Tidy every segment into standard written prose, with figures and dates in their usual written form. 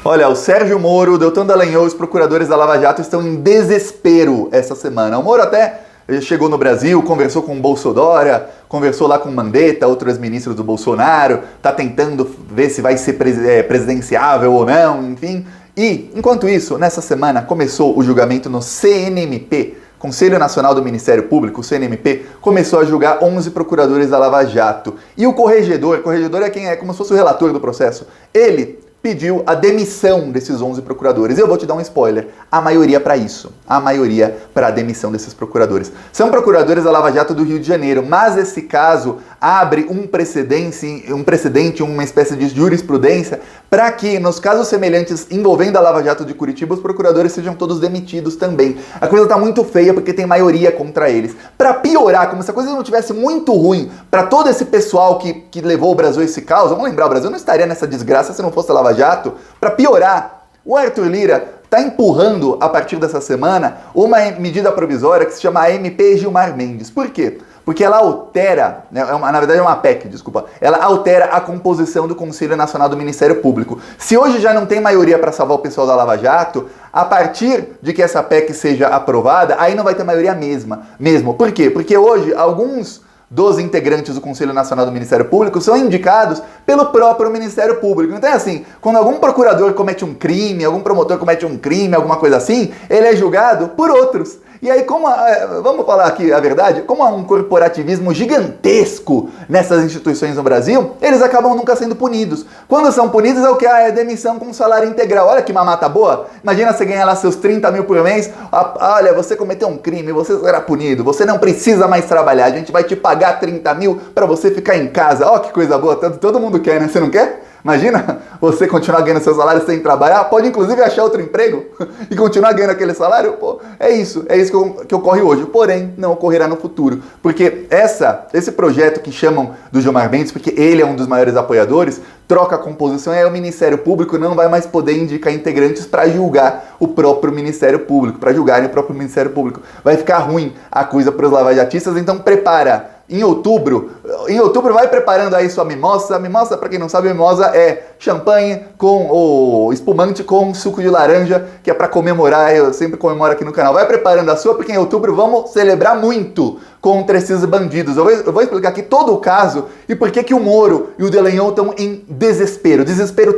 Olha, o Sérgio Moro, o Deltan Dallagnol e os procuradores da Lava Jato estão em desespero essa semana. O Moro até chegou no Brasil, conversou com o Bolsonaro, conversou lá com o Mandetta, outros ministros do Bolsonaro, tá tentando ver se vai ser presidenciável ou não, enfim. E, enquanto isso, nessa semana começou o julgamento no CNMP, Conselho Nacional do Ministério Público, o CNMP, começou a julgar 11 procuradores da Lava Jato. E o corregedor é quem é como se fosse o relator do processo, ele pediu a demissão desses 11 procuradores. Eu vou te dar um spoiler. A maioria para isso. A maioria para a demissão desses procuradores. São procuradores da Lava Jato do Rio de Janeiro, mas esse caso abre um precedente, uma espécie de jurisprudência, para que, nos casos semelhantes envolvendo a Lava Jato de Curitiba, os procuradores sejam todos demitidos também. A coisa tá muito feia porque tem maioria contra eles. Para piorar, como se a coisa não tivesse muito ruim para todo esse pessoal que levou o Brasil a esse caos, vamos lembrar, o Brasil não estaria nessa desgraça se não fosse a Lava Jato. Para piorar, o Arthur Lira está empurrando, a partir dessa semana, uma medida provisória que se chama a MP Gilmar Mendes. Por quê? Porque ela altera, né, na verdade é uma PEC, desculpa, ela altera a composição do Conselho Nacional do Ministério Público. Se hoje já não tem maioria para salvar o pessoal da Lava Jato, a partir de que essa PEC seja aprovada, aí não vai ter maioria mesmo. Por quê? Porque hoje alguns dos integrantes do Conselho Nacional do Ministério Público são indicados pelo próprio Ministério Público. Então é assim, quando algum procurador comete um crime, algum promotor comete um crime, alguma coisa assim, ele é julgado por outros. E aí, vamos falar aqui a verdade, como há um corporativismo gigantesco nessas instituições no Brasil, eles acabam nunca sendo punidos. Quando são punidos é o que? É demissão com salário integral. Olha que mamata boa. Imagina você ganhar lá seus 30 mil por mês, olha, você cometeu um crime, você será punido, você não precisa mais trabalhar, a gente vai te pagar 30 mil para você ficar em casa. Ó, que coisa boa, todo mundo quer, né? Você não quer? Imagina você continuar ganhando seu salário sem trabalhar, pode inclusive achar outro emprego e continuar ganhando aquele salário. Pô, é isso que ocorre hoje, porém não ocorrerá no futuro, porque esse projeto que chamam do Gilmar Mendes, porque ele é um dos maiores apoiadores, troca a composição e aí o Ministério Público não vai mais poder indicar integrantes para julgar o próprio Ministério Público, para julgarem o próprio Ministério Público. Vai ficar ruim a coisa para os lavajatistas, então prepara. Em outubro vai preparando aí sua mimosa. Mimosa, para quem não sabe, mimosa é champanhe com espumante com suco de laranja, que é para comemorar, eu sempre comemoro aqui no canal. Vai preparando a sua, porque em outubro vamos celebrar muito contra esses bandidos. Eu vou explicar aqui todo o caso e por que o Moro e o Dallagnol estão em desespero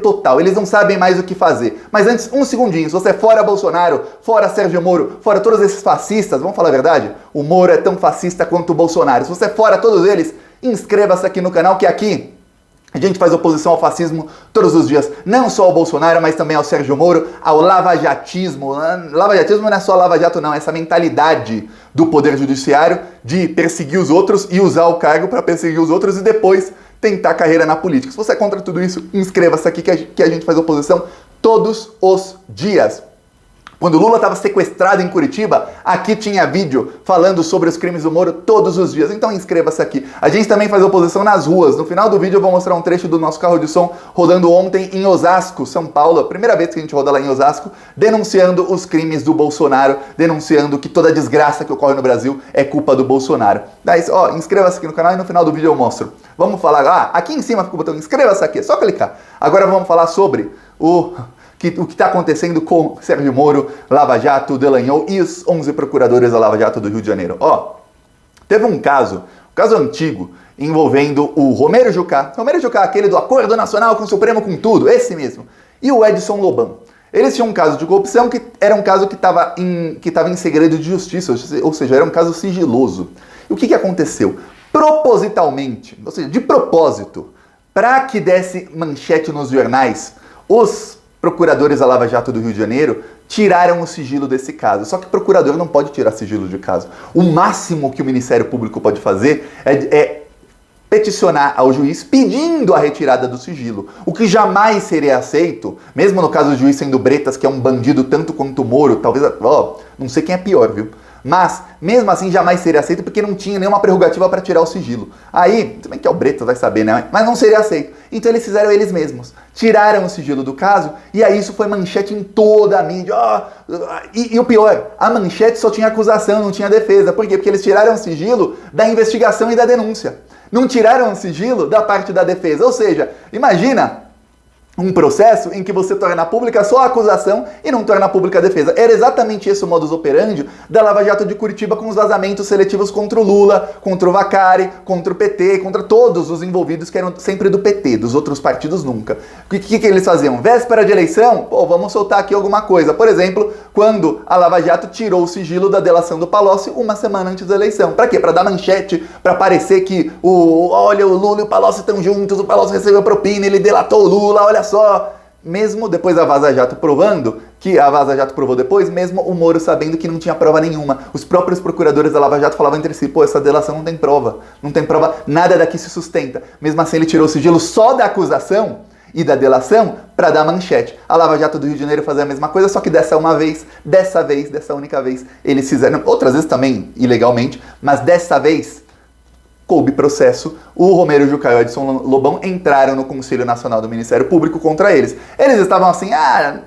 total. Eles não sabem mais o que fazer. Mas antes, um segundinho, se você é fora Bolsonaro, fora Sérgio Moro, fora todos esses fascistas, vamos falar a verdade? O Moro é tão fascista quanto o Bolsonaro. Se você é fora todos eles, inscreva-se aqui no canal, que aqui a gente faz oposição ao fascismo todos os dias, não só ao Bolsonaro, mas também ao Sérgio Moro, ao lavajatismo. Lavajatismo não é só Lava Jato não, é essa mentalidade do Poder Judiciário de perseguir os outros e usar o cargo para perseguir os outros e depois tentar carreira na política. Se você é contra tudo isso, inscreva-se aqui que a gente faz oposição todos os dias. Quando o Lula estava sequestrado em Curitiba, aqui tinha vídeo falando sobre os crimes do Moro todos os dias. Então inscreva-se aqui. A gente também faz oposição nas ruas. No final do vídeo eu vou mostrar um trecho do nosso carro de som rodando ontem em Osasco, São Paulo. A primeira vez que a gente roda lá em Osasco, denunciando os crimes do Bolsonaro, denunciando que toda a desgraça que ocorre no Brasil é culpa do Bolsonaro. Daí, inscreva-se aqui no canal e no final do vídeo eu mostro. Vamos falar, aqui em cima fica o botão inscreva-se aqui, é só clicar. Agora vamos falar sobre o que está acontecendo com Sérgio Moro, Lava Jato, Dallagnol e os 11 procuradores da Lava Jato do Rio de Janeiro. Teve um caso antigo, envolvendo o Romero Jucá, aquele do Acordo Nacional com o Supremo com tudo, esse mesmo, e o Edson Lobão. Eles tinham um caso de corrupção que era um caso que estava em segredo de justiça, ou seja, era um caso sigiloso. E o que aconteceu? Propositalmente, ou seja, de propósito, para que desse manchete nos jornais, os procuradores da Lava Jato do Rio de Janeiro tiraram o sigilo desse caso. Só que o procurador não pode tirar sigilo de caso. O máximo que o Ministério Público pode fazer é peticionar ao juiz pedindo a retirada do sigilo. O que jamais seria aceito, mesmo no caso do juiz sendo Bretas, que é um bandido tanto quanto o Moro, talvez, não sei quem é pior, viu? Mas, mesmo assim, jamais seria aceito porque não tinha nenhuma prerrogativa para tirar o sigilo. Aí, também que é o Bretas, vai saber, né? Mas não seria aceito. Então eles fizeram eles mesmos. Tiraram o sigilo do caso e aí isso foi manchete em toda a mídia. E o pior, a manchete só tinha acusação, não tinha defesa. Por quê? Porque eles tiraram o sigilo da investigação e da denúncia. Não tiraram o sigilo da parte da defesa. Ou seja, imagina um processo em que você torna pública só a acusação e não torna pública a defesa. Era exatamente esse o modus operandi da Lava Jato de Curitiba com os vazamentos seletivos contra o Lula, contra o Vaccari, contra o PT, contra todos os envolvidos que eram sempre do PT, dos outros partidos nunca. O que eles faziam? Véspera de eleição, pô, vamos soltar aqui alguma coisa. Por exemplo, quando a Lava Jato tirou o sigilo da delação do Palocci uma semana antes da eleição. Pra quê? Pra dar manchete, pra parecer que olha, o Lula e o Palocci estão juntos, o Palocci recebeu propina, ele delatou o Lula, olha só. Mesmo depois da Vaza Jato provando, que a Vaza Jato provou depois, mesmo o Moro sabendo que não tinha prova nenhuma. Os próprios procuradores da Lava Jato falavam entre si, pô, essa delação não tem prova, nada daqui se sustenta. Mesmo assim ele tirou o sigilo só da acusação e da delação para dar manchete. A Lava Jato do Rio de Janeiro fazia a mesma coisa, só que dessa única vez, eles fizeram, outras vezes também ilegalmente, mas dessa vez coube processo, o Romero Jucá e o Edson Lobão entraram no Conselho Nacional do Ministério Público contra eles. Eles estavam assim,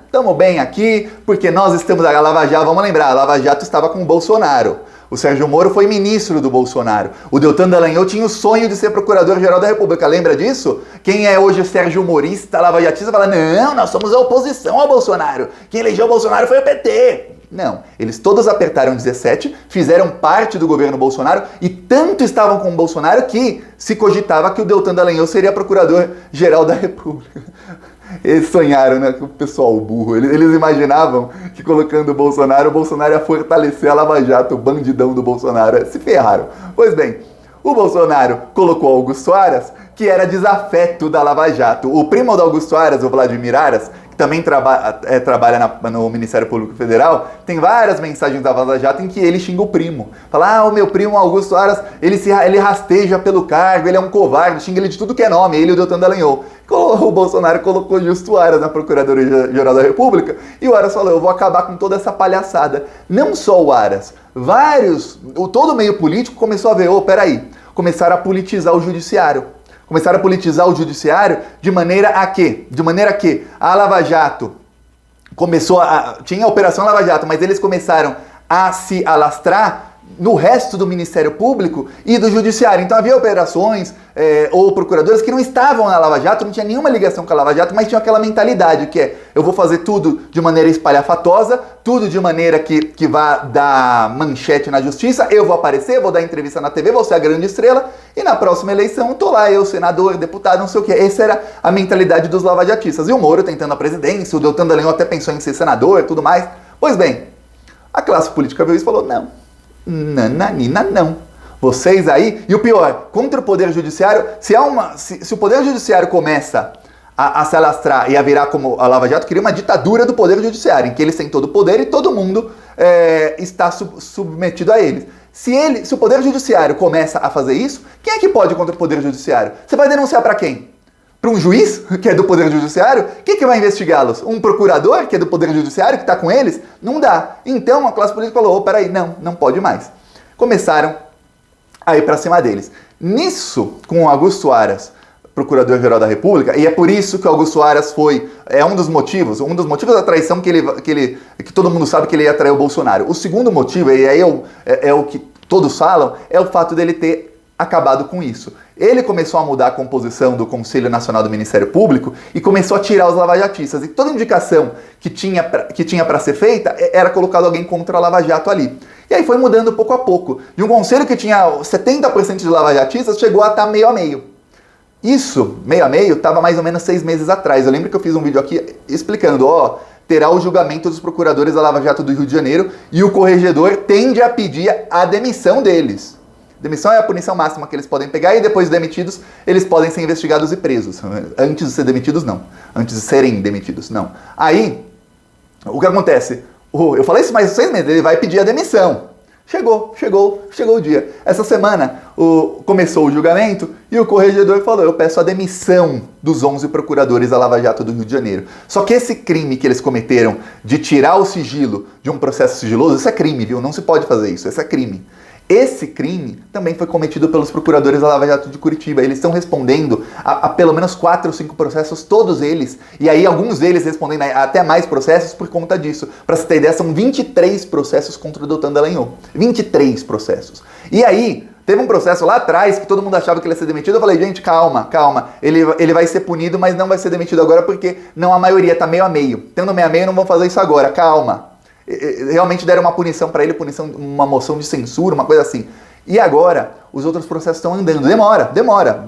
estamos bem aqui, porque nós estamos a Lava Jato, vamos lembrar, a Lava Jato estava com o Bolsonaro. O Sérgio Moro foi ministro do Bolsonaro. O Deltan Dallagnol tinha o sonho de ser procurador-geral da República. Lembra disso? Quem é hoje Sérgio Morista, lavajatista, fala, não, nós somos a oposição ao Bolsonaro. Quem elegeu o Bolsonaro foi o PT. Não, eles todos apertaram 17, fizeram parte do governo Bolsonaro e tanto estavam com o Bolsonaro que se cogitava que o Deltan Dallagnol seria procurador-geral da República. Eles sonharam, né, com o pessoal burro. Eles imaginavam que colocando o Bolsonaro ia fortalecer a Lava Jato, o bandidão do Bolsonaro. Se ferraram. Pois bem, o Bolsonaro colocou Augusto Aras, que era desafeto da Lava Jato. O primo do Augusto Aras, o Vladimir Aras, que também trabalha no Ministério Público Federal, tem várias mensagens da Vaza Jato em que ele xinga o primo. Fala, o meu primo Augusto Aras, ele rasteja pelo cargo, ele é um covarde, xinga ele de tudo que é nome, ele e o Deltan Dallagnol. O Bolsonaro colocou justo o Aras na Procuradoria-Geral da República e o Aras falou, eu vou acabar com toda essa palhaçada. Não só o Aras, todo o meio político começou a ver, peraí, começaram a politizar o judiciário. Começaram a politizar o judiciário de maneira a que a Lava Jato tinha a Operação Lava Jato, mas eles começaram a se alastrar no resto do Ministério Público e do Judiciário. Então havia operações ou procuradores que não estavam na Lava Jato, não tinha nenhuma ligação com a Lava Jato, mas tinham aquela mentalidade que eu vou fazer tudo de maneira espalhafatosa, tudo de maneira que vá dar manchete na justiça, eu vou aparecer, vou dar entrevista na TV, vou ser a grande estrela, e na próxima eleição tô lá, eu, senador, deputado, não sei o que. Essa era a mentalidade dos lavajatistas. E o Moro tentando a presidência, o Deltan Dallagnol até pensou em ser senador e tudo mais. Pois bem, a classe política viu isso e falou, não. Nananina, não. Vocês aí, e o pior, contra o Poder Judiciário, se o Poder Judiciário começa a se alastrar e a virar como a Lava Jato, cria uma ditadura do Poder Judiciário, em que eles têm todo o poder e todo mundo está submetido a eles. Se o Poder Judiciário começa a fazer isso, quem é que pode contra o Poder Judiciário? Você vai denunciar para quem? Para um juiz, que é do Poder Judiciário? Quem que vai investigá-los? Um procurador, que é do Poder Judiciário, que está com eles? Não dá. Então a classe política falou, peraí, não pode mais. Começaram a ir para cima deles. Nisso, com o Augusto Aras, Procurador-Geral da República, e é por isso que o Augusto Aras é um dos motivos da traição que todo mundo sabe que ele ia trair o Bolsonaro. O segundo motivo, e aí é o que todos falam, é o fato dele ter acabado com isso. Ele começou a mudar a composição do Conselho Nacional do Ministério Público e começou a tirar os lavajatistas. E toda indicação que tinha para ser feita era colocado alguém contra a Lava Jato ali. E aí foi mudando pouco a pouco. De um conselho que tinha 70% de lavajatistas, chegou a estar meio a meio. Isso, meio a meio, estava mais ou menos 6 meses atrás. Eu lembro que eu fiz um vídeo aqui explicando, terá o julgamento dos procuradores da Lava Jato do Rio de Janeiro e o corregedor tende a pedir a demissão deles. Demissão é a punição máxima que eles podem pegar e depois de demitidos, eles podem ser investigados e presos. Antes de ser demitidos, não. Antes de serem demitidos, não. Aí, o que acontece? Eu falei isso mais 6 meses, ele vai pedir a demissão. Chegou o dia. Essa semana começou o julgamento e o corregedor falou, eu peço a demissão dos 11 procuradores da Lava Jato do Rio de Janeiro. Só que esse crime que eles cometeram de tirar o sigilo de um processo sigiloso, isso é crime, viu? Não se pode fazer isso, isso é crime. Esse crime também foi cometido pelos procuradores da Lava Jato de Curitiba. Eles estão respondendo a pelo menos 4 ou 5 processos, todos eles. E aí alguns deles respondendo a até mais processos por conta disso. Para você ter ideia, são 23 processos contra o Deltan Dallagnol. 23 processos. E aí, Teve um processo lá atrás que todo mundo achava que ele ia ser demitido. Eu falei, gente, calma. Ele vai ser punido, mas não vai ser demitido agora porque não a maioria, tá meio a meio. Tendo meio a meio, não vão fazer isso agora, calma. Realmente deram uma punição para ele, uma moção de censura, uma coisa assim. E agora, os outros processos estão andando. Demora.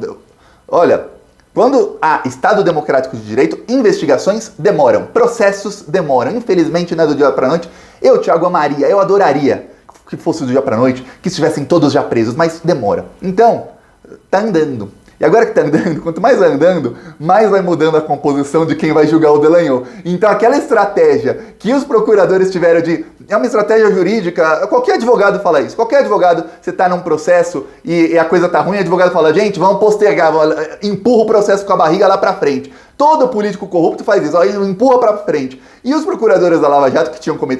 Olha, quando há Estado Democrático de Direito, investigações demoram, processos demoram. Infelizmente, não é do dia para a noite. Eu, Thiago, amaria, eu adoraria que fosse do dia para a noite, que estivessem todos já presos, mas demora. Então, tá andando. E agora que tá andando, quanto mais vai andando, mais vai mudando a composição de quem vai julgar o Dallagnol. Então aquela estratégia que os procuradores tiveram é uma estratégia jurídica, qualquer advogado fala isso. Qualquer advogado, você tá num processo e a coisa tá ruim, o advogado fala, gente, vamos postergar, empurra o processo com a barriga lá pra frente. Todo político corrupto faz isso, empurra pra frente. E os procuradores da Lava Jato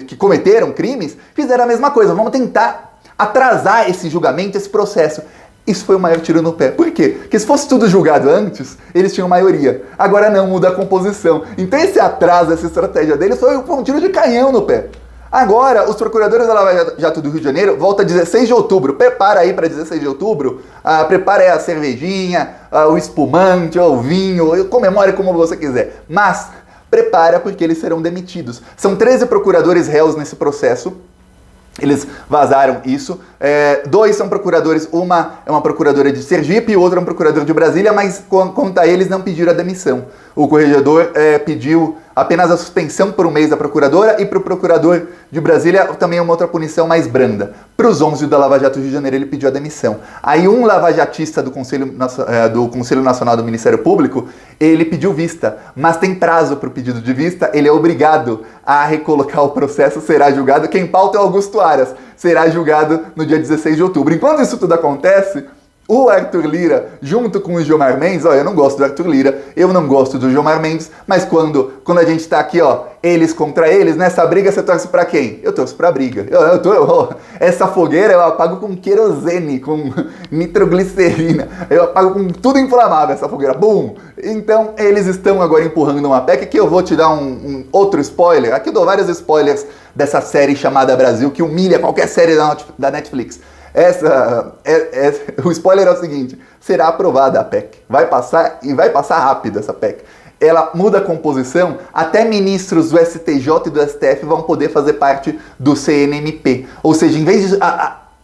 que cometeram crimes, fizeram a mesma coisa. Vamos tentar atrasar esse julgamento, esse processo. Isso foi o maior tiro no pé. Por quê? Porque se fosse tudo julgado antes, eles tinham maioria. Agora não, muda a composição. Então esse atraso, essa estratégia deles foi um tiro de canhão no pé. Agora, os procuradores da Lava Jato do Rio de Janeiro volta 16 de outubro. Prepara aí para 16 de outubro. Prepara aí a cervejinha, o espumante, o vinho. Comemore como você quiser. Mas prepara porque eles serão demitidos. São 13 procuradores réus nesse processo. Eles vazaram isso. 2 são procuradores, uma é uma procuradora de Sergipe e outra é um procurador de Brasília, mas quanto a eles não pediram a demissão. O corregedor pediu apenas a suspensão por um mês da procuradora e para o procurador de Brasília também uma outra punição mais branda. Para os 11 da Lava Jato do Rio de Janeiro ele pediu a demissão. Aí um lavajatista do Conselho Nacional do Ministério Público, ele pediu vista, mas tem prazo para o pedido de vista, ele é obrigado a recolocar o processo, será julgado. Quem pauta é Augusto Aras, será julgado no dia 16 de outubro. Enquanto isso tudo acontece, o Arthur Lira, junto com o Gilmar Mendes, eu não gosto do Arthur Lira, eu não gosto do Gilmar Mendes, mas quando a gente tá aqui, eles contra eles, nessa briga você torce pra quem? Eu torço pra briga. Essa fogueira eu apago com querosene, com nitroglicerina, eu apago com tudo inflamável essa fogueira, bum! Então eles estão agora empurrando uma PEC que eu vou te dar um outro spoiler, aqui eu dou vários spoilers dessa série chamada Brasil, que humilha qualquer série da Netflix. O spoiler é o seguinte, será aprovada a PEC, vai passar rápido essa PEC. Ela muda a composição, até ministros do STJ e do STF vão poder fazer parte do CNMP. Ou seja, em vez de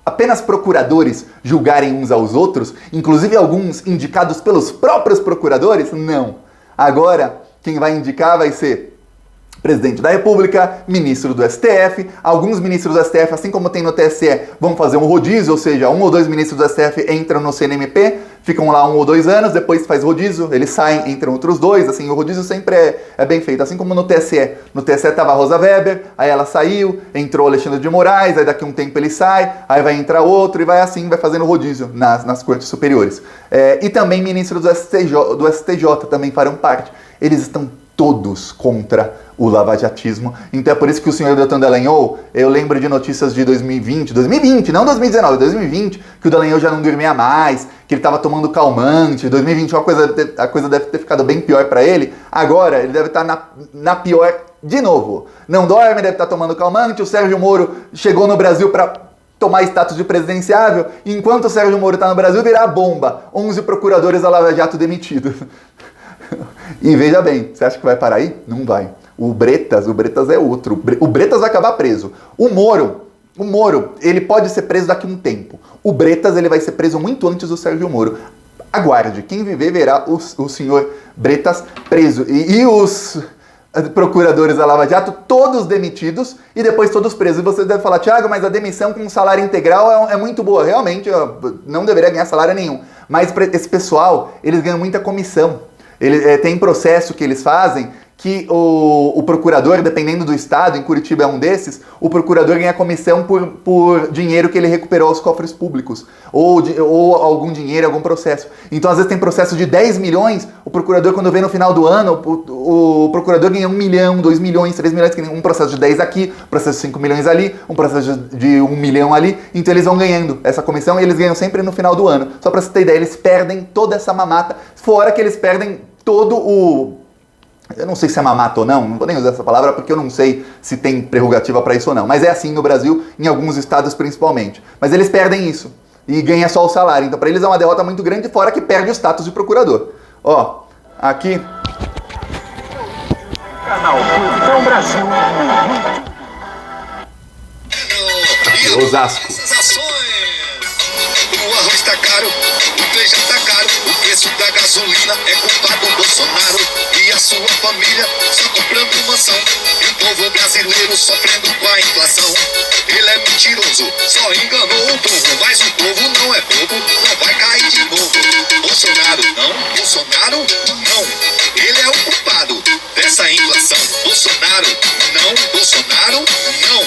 apenas procuradores julgarem uns aos outros, inclusive alguns indicados pelos próprios procuradores, não. Agora, quem vai indicar vai ser Presidente da República, ministro do STF, alguns ministros do STF, assim como tem no TSE, vão fazer um rodízio, ou seja, 1 ou 2 ministros do STF entram no CNMP, ficam lá 1 ou 2 anos, depois faz rodízio, eles saem, entram outros 2, assim, o rodízio sempre é bem feito, assim como no TSE. No TSE estava a Rosa Weber, aí ela saiu, entrou o Alexandre de Moraes, aí daqui a um tempo ele sai, aí vai entrar outro, e vai assim, vai fazendo rodízio nas cortes superiores. E também ministros do STJ também farão parte. Eles estão todos contra o lavajatismo. Então é por isso que o senhor Deltan Dallagnol, eu lembro de notícias de 2020, não 2019, 2020, que o Dallagnol já não dormia mais, que ele estava tomando calmante, 2020 a coisa deve ter ficado bem pior para ele, agora ele deve estar na pior de novo. Não dorme, deve estar tomando calmante, o Sérgio Moro chegou no Brasil para tomar status de presidenciável, e enquanto o Sérgio Moro está no Brasil, virá a bomba, 11 procuradores da Lava Jato demitidos. E veja bem, você acha que vai parar aí? Não vai. O Bretas é outro. O Bretas vai acabar preso. O Moro, ele pode ser preso daqui a um tempo. O Bretas, ele vai ser preso muito antes do Sérgio Moro. Aguarde, quem viver verá o senhor Bretas preso. E os procuradores da Lava Jato, todos demitidos e depois todos presos. E você deve falar, Thiago, mas a demissão com salário integral é muito boa. Realmente, não deveria ganhar salário nenhum. Mas esse pessoal, eles ganham muita comissão. Tem processo que eles fazem que o procurador, dependendo do estado, em Curitiba é um desses, o procurador ganha comissão por dinheiro que ele recuperou aos cofres públicos, ou algum dinheiro, algum processo. Então, às vezes tem processo de 10 milhões, o procurador, quando vem no final do ano, o procurador ganha 1 milhão, 2 milhões, 3 milhões, um processo de 10 aqui, um processo de 5 milhões ali, um processo de 1 milhão ali, então eles vão ganhando essa comissão e eles ganham sempre no final do ano. Só pra você ter ideia, eles perdem toda essa mamata, fora que eles perdem todo eu não sei se é mamata ou não vou nem usar essa palavra porque eu não sei se tem prerrogativa para isso ou não, mas é assim no Brasil, em alguns estados principalmente. Mas eles perdem isso. e ganha só o salário. Então, para eles é uma derrota muito grande, fora que perde o status de procurador. Ó, aqui... Canal Futebol Brasil. Aqui, Osasco. O arroz tá caro, o feijão tá caro, o preço da gasolina é culpa do Bolsonaro e a sua família só comprando mansão. E o povo brasileiro sofrendo com a inflação. Ele é mentiroso, só enganou o povo, mas o povo não é bobo, não vai cair de novo. Bolsonaro não, ele é o culpado dessa inflação. Bolsonaro não.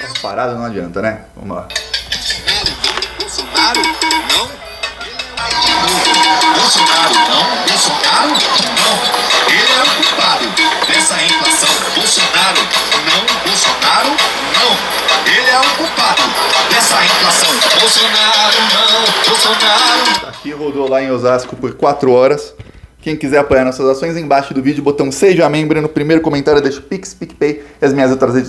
Essa parada não adianta, né? Vamos lá. Bolsonaro não. Bolsonaro não. Ele é o culpado dessa inflação. Bolsonaro não. Ele é o culpado dessa inflação. Bolsonaro. Aqui rodou lá em Osasco por 4 horas. Quem quiser apoiar nossas ações, embaixo do vídeo, botão Seja Membro. No primeiro comentário deixa o Pix, PicPay e as minhas outras redes